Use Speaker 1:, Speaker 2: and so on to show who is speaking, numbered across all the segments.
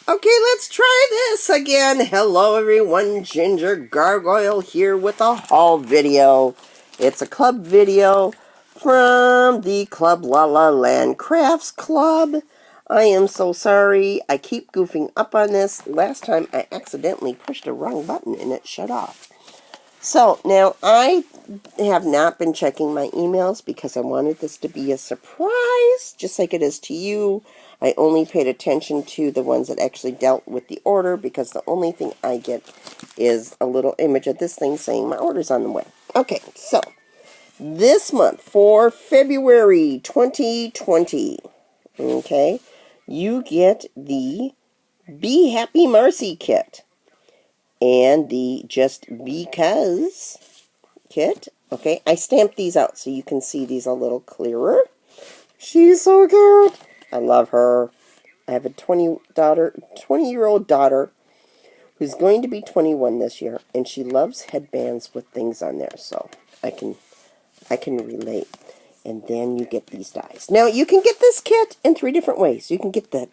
Speaker 1: Okay, let's try this again. Hello everyone, Ginger Gargoyle here with a haul video. It's a club video from the Club La La Land Crafts Club. I am so sorry. I keep goofing up on this. Last time I accidentally pushed the wrong button and it shut off. So now I have not been checking my emails because I wanted this to be a surprise, just like it is to you. I only paid attention to the ones that actually dealt with the order because the only thing I get is a little image of this thing saying my order's on the way. Okay, so this month for February 2020, okay, you get the Be Happy Marcy kit and the JustBee-cause kit. Okay, I stamped these out so you can see these a little clearer. She's so cute. I love her. I have a 20-year-old daughter who's going to be 21 this year, and she loves headbands with things on there, so I can relate. And then you get these dies. Now you can get this kit in 3 different ways. You can get the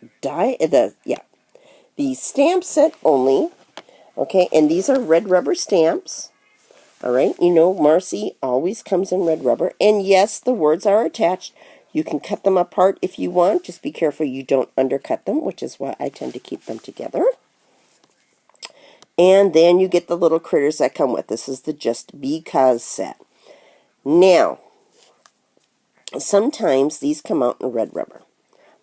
Speaker 1: the stamp set only. Okay, and these are red rubber stamps. Alright, you know Marcy always comes in red rubber. And yes, the words are attached. You can cut them apart if you want. Just be careful you don't undercut them, which is why I tend to keep them together. And then you get the little critters that come with. This is the JustBee-cause set. Now, sometimes these come out in red rubber.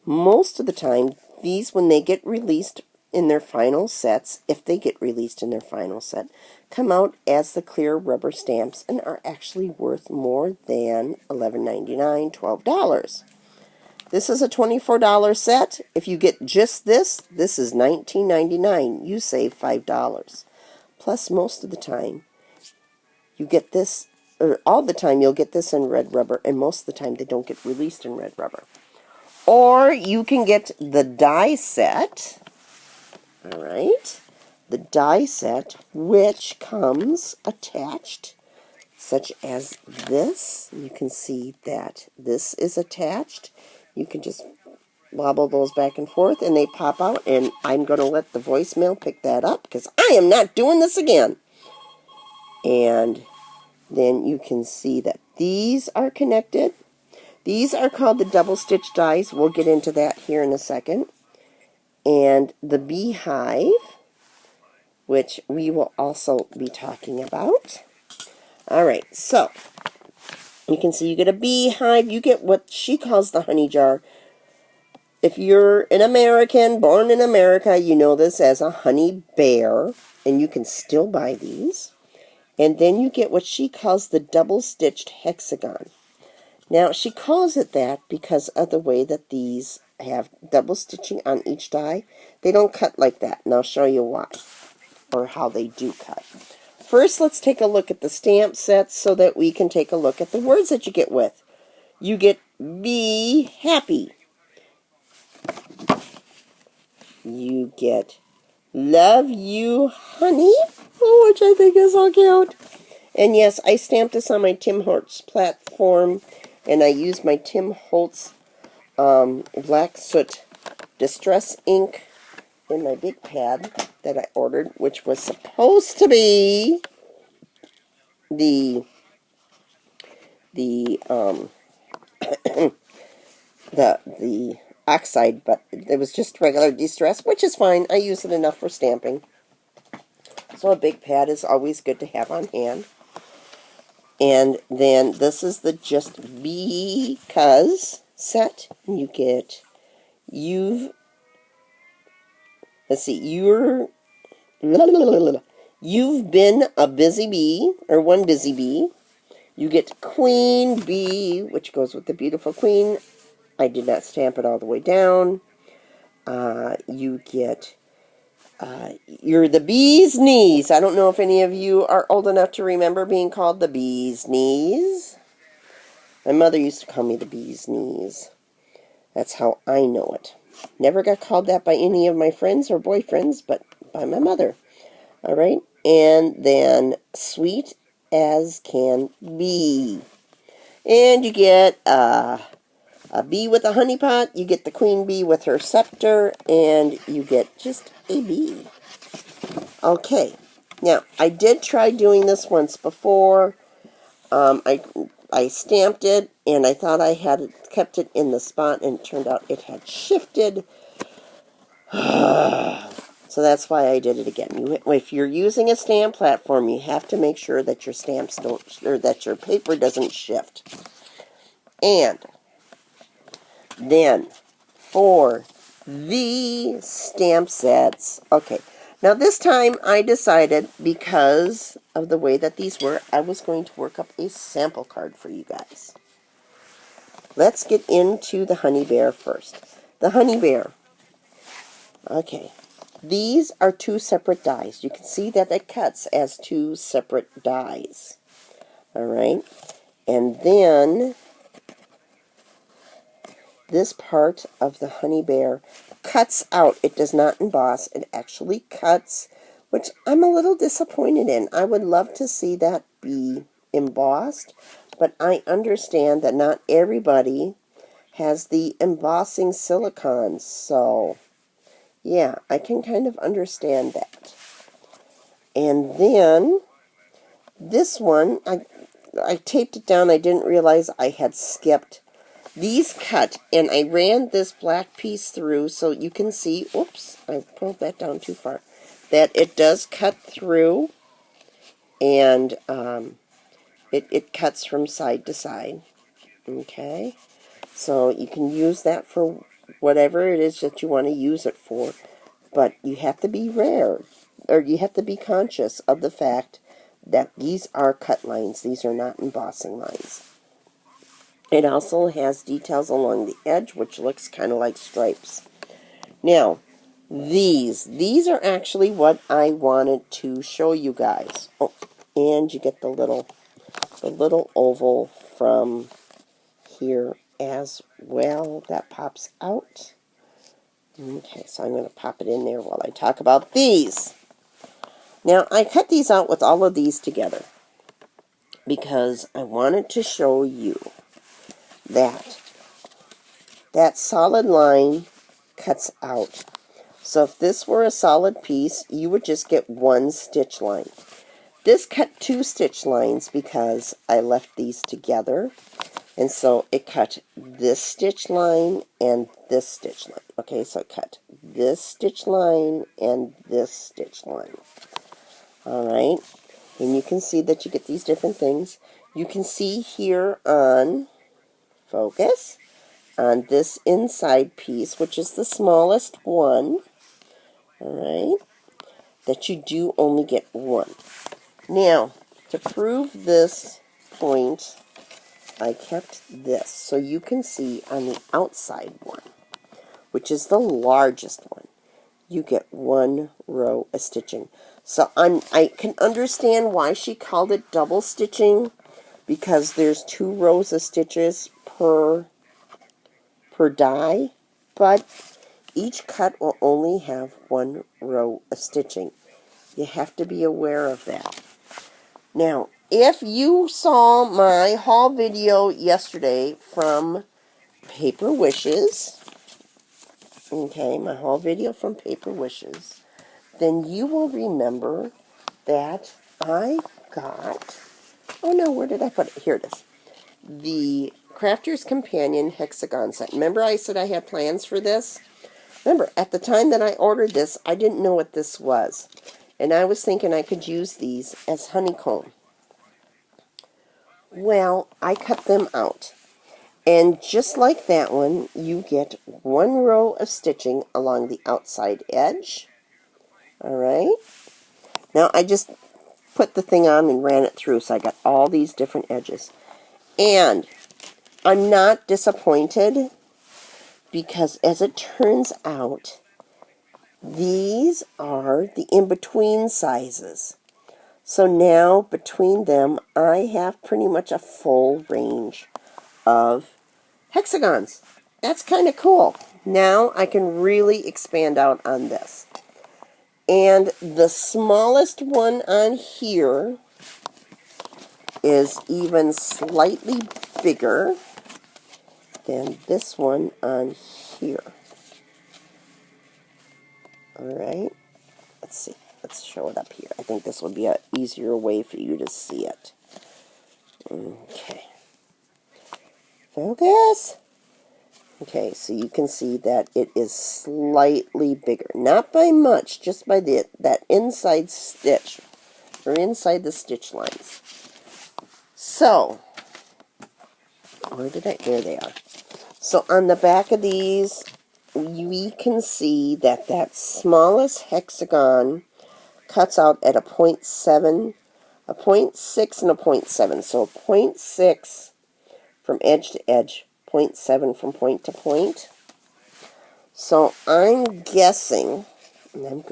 Speaker 1: Most of the time, these, when they get released in their final sets, if they get released in their final set, come out as the clear rubber stamps and are actually worth more than $11.99, $12. This is a $24 set. If you get just this is $19.99. You save $5. Plus, most of the time, you get this, or all the time, you'll get this in red rubber, and most of the time, they don't get released in red rubber. Or you can get the die set. All right, the die set, which comes attached, such as this. You can see that this is attached. You can just wobble those back and forth, and they pop out, and I'm going to let the voicemail pick that up, because I am not doing this again. And then you can see that these are connected. These are called the double stitch dies. We'll get into that here in a second. And the beehive, which we will also be talking about. Alright, so you can see you get a beehive. You get what she calls the honey jar. If you're an American, born in America, you know this as a honey bear, and you can still buy these. And then you get what she calls the double-stitched hexagon. Now, she calls it that because of the way that these have double stitching on each die. They don't cut like that, and I'll show you why, or how they do cut. First, let's take a look at the stamp sets so that we can take a look at the words that you get with. You get Be Happy. You get Love You Honey, which I think is so cute. And yes, I stamped this on my Tim Holtz platform, and I used my Tim Holtz Black Soot Distress ink in my big pad that I ordered, which was supposed to be the oxide, but it was just regular distress, which is fine. I use it enough for stamping. So a big pad is always good to have on hand. And then this is the JustBee-cause set. You get You've been a busy bee, or one busy bee. You get Queen Bee, which goes with the beautiful queen. I did not stamp it all the way down. You get you're the bee's knees. I don't know if any of you are old enough to remember being called the bee's knees. My mother used to call me the bee's knees. That's how I know it. Never got called that by any of my friends or boyfriends, but by my mother. All right? And then Sweet as Can Be. And you get a bee with a honey pot, you get the queen bee with her scepter, and you get just a bee. Okay, now I did try doing this once before. I stamped it, and I thought I had kept it in the spot, and it turned out it had shifted. So that's why I did it again. If you're using a stamp platform, you have to make sure that your stamps don't, or that your paper doesn't shift. And then for the stamp sets, okay. Now this time I decided, because of the way that these were, I was going to work up a sample card for you guys. Let's get into the honey bear first. The honey bear. Okay. These are two separate dies. You can see that it cuts as two separate dies. Alright? And then this part of the honey bear cuts out. It does not emboss. It actually cuts, which I'm a little disappointed in. I would love to see that be embossed, but I understand that not everybody has the embossing silicone, so yeah, I can kind of understand that. And then this one, I taped it down. I didn't realize I had skipped. These cut, and I ran this black piece through so you can see, oops, I pulled that down too far, that it does cut through, and it cuts from side to side. Okay, so you can use that for whatever it is that you want to use it for, but you have to be you have to be conscious of the fact that these are cut lines. These are not embossing lines. It also has details along the edge, which looks kind of like stripes. Now, these are actually what I wanted to show you guys. Oh, and you get the little oval from here as well that pops out. Okay, so I'm going to pop it in there while I talk about these. Now, I cut these out with all of these together because I wanted to show you that solid line cuts out. So if this were a solid piece, you would just get one stitch line. This cut two stitch lines because I left these together, and so it cut this stitch line and this stitch line. Okay, so it cut this stitch line and this stitch line. Alright, and you can see that you get these different things. You can see here on focus, on this inside piece, which is the smallest one, alright, that you do only get one. Now, to prove this point, I kept this, so you can see on the outside one, which is the largest one, you get one row of stitching. So I can understand why she called it double stitching, because there's 2 rows of stitches per die, but each cut will only have 1 row of stitching. You have to be aware of that. Now, if you saw my haul video yesterday from Paper Wishes, okay, my haul video from Paper Wishes, then you will remember that I got, oh no, where did I put it? Here it is. The Crafter's Companion hexagon set. Remember I said I had plans for this? Remember, at the time that I ordered this, I didn't know what this was. And I was thinking I could use these as honeycomb. Well, I cut them out. And just like that one, you get 1 row of stitching along the outside edge. Alright? Now, I just put the thing on and ran it through, so I got all these different edges. And I'm not disappointed, because as it turns out, these are the in-between sizes. So now, between them, I have pretty much a full range of hexagons. That's kind of cool. Now I can really expand out on this. And the smallest one on here is even slightly bigger then this one on here. Alright, let's see. Let's show it up here. I think this will be an easier way for you to see it. Okay. Focus. Okay, so you can see that it is slightly bigger. Not by much, just by that inside stitch, or inside the stitch lines. So, there they are. So on the back of these, we can see that that smallest hexagon cuts out at a 0.7, a 0.6, and a 0.7. So 0.6 from edge to edge, 0.7 from point to point. So I'm guessing, and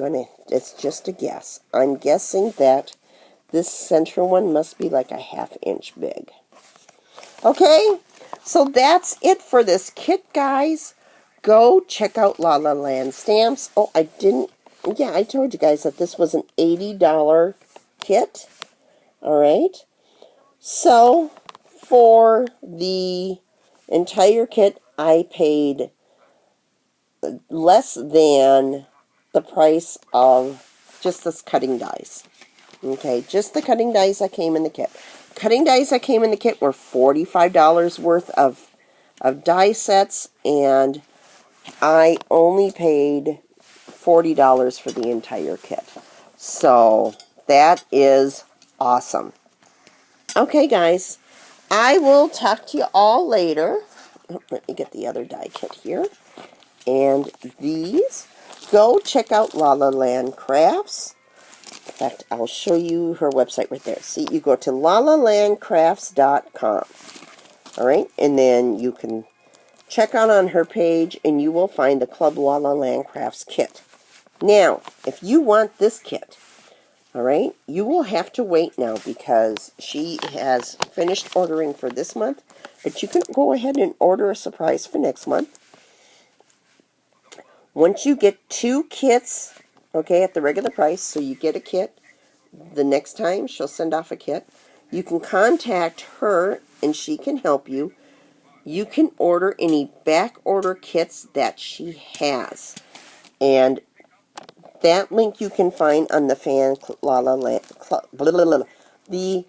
Speaker 1: it's just a guess, I'm guessing that this central one must be like a 1/2 inch big. Okay, so that's it for this kit, guys. Go check out La La Land Stamps. Oh, I told you guys that this was an $80 kit. Alright, so for the entire kit, I paid less than the price of just this cutting dies. Okay, just the cutting dies that came in the kit. Cutting dies that came in the kit were $45 worth of die sets, and I only paid $40 for the entire kit. So that is awesome. Okay, guys, I will talk to you all later. Let me get the other die kit here. And these, go check out La La Land Crafts. In fact, I'll show you her website right there. See, you go to lalalandcrafts.com. Alright, and then you can check out on her page, and you will find the Club La La Land Crafts kit. Now, if you want this kit, alright, you will have to wait now because she has finished ordering for this month, but you can go ahead and order a surprise for next month. Once you get 2 kits, okay, at the regular price, so you get a kit, the next time she'll send off a kit, you can contact her and she can help you. You can order any back order kits that she has. And that link you can find on the the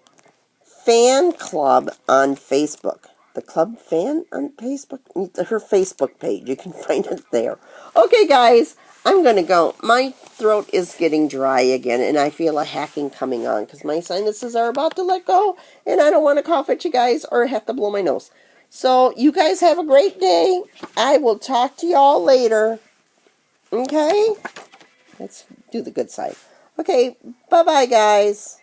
Speaker 1: fan club on Facebook. The club fan on Facebook? Her Facebook page. You can find it there. Okay, guys, I'm going to go. My throat is getting dry again, and I feel a hacking coming on because my sinuses are about to let go, and I don't want to cough at you guys or have to blow my nose. So, you guys have a great day. I will talk to y'all later. Okay? Let's do the good side. Okay, bye-bye, guys.